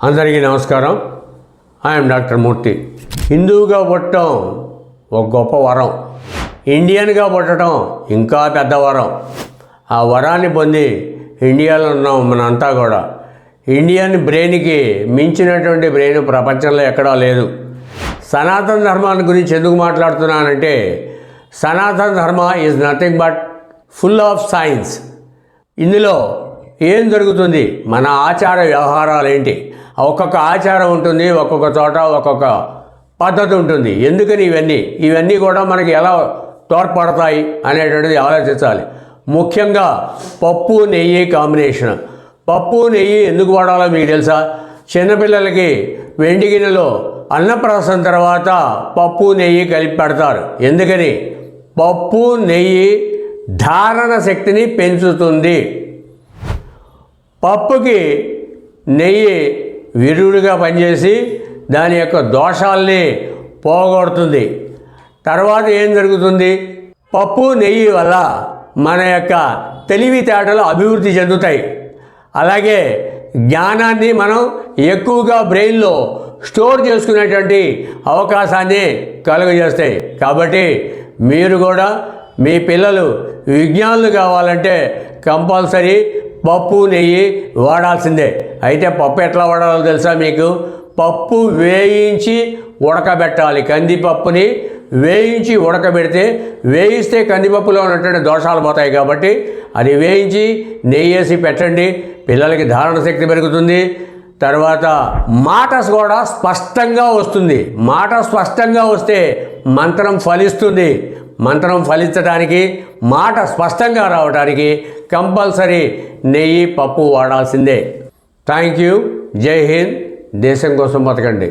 అందరికీ నమస్కారం. I'm doctor మూర్తి. హిందువుగా పుట్టడం ఒక గొప్ప వరం, ఇండియన్గా పుట్టడం ఇంకా పెద్ద వరం. ఆ వరాన్ని పొంది ఇండియాలో ఉన్నాం మనంతా కూడా. ఇండియన్ బ్రెయిన్కి మించినటువంటి బ్రెయిన్ ప్రపంచంలో ఎక్కడా లేదు. సనాతన ధర్మాన్ని గురించి ఎందుకు మాట్లాడుతున్నానంటే, సనాతన ధర్మ is nothing but full of science. ఇందులో ఏం జరుగుతుంది, మన ఆచార వ్యవహారాలు ఏంటి, ఒక్కొక్క ఆచారం ఉంటుంది, ఒక్కొక్క చోట ఒక్కొక్క పద్ధతి ఉంటుంది. ఎందుకని ఇవన్నీ కూడా మనకి ఎలా తోడ్పడతాయి అనేటువంటిది ఆలోచించాలి. ముఖ్యంగా పప్పు నెయ్యి కాంబినేషన్. పప్పు నెయ్యి ఎందుకు వాడాలో మీకు తెలుసా? చిన్నపిల్లలకి వెండి గిన్నెలో అన్నప్రాసం తర్వాత పప్పు నెయ్యి కలిపి పెడతారు. ఎందుకని? పప్పు నెయ్యి ధారణ శక్తిని పెంచుతుంది. పప్పుకి నెయ్యి విరుడుగా పనిచేసి దాని యొక్క దోషాల్ని పోగొడుతుంది. తర్వాత ఏం జరుగుతుంది? పప్పు నెయ్యి వల్ల మన యొక్క తెలివితేటలు అభివృద్ధి చెందుతాయి. అలాగే జ్ఞానాన్ని మనం ఎక్కువగా బ్రెయిన్లో స్టోర్ చేసుకునేటువంటి అవకాశాన్ని కలుగజేస్తాయి. కాబట్టి మీరు కూడా మీ పిల్లలు విజ్ఞానులు కావాలంటే కంపల్సరీ పప్పు నెయ్యి వాడాల్సిందే. అయితే పప్పు ఎట్లా వాడాలో తెలుసా మీకు? పప్పు వేయించి ఉడకబెట్టాలి. కందిపప్పుని వేయించి ఉడకబెడితే, వేయిస్తే కందిపప్పులో ఉన్నటువంటి దోషాలు పోతాయి. కాబట్టి అది వేయించి నెయ్యి వేసి పెట్టండి. పిల్లలకి ధారణ శక్తి పెరుగుతుంది. తర్వాత మాట కూడా స్పష్టంగా వస్తుంది. మాట స్పష్టంగా వస్తే మంత్రం ఫలిస్తుంది. మంత్రం ఫలించడానికి, మాట స్పష్టంగా రావడానికి కంపల్సరీ నెయ్యి పప్పు వాడాల్సిందే. Thank you. జై హింద్. దేశం కోసం బతకండి.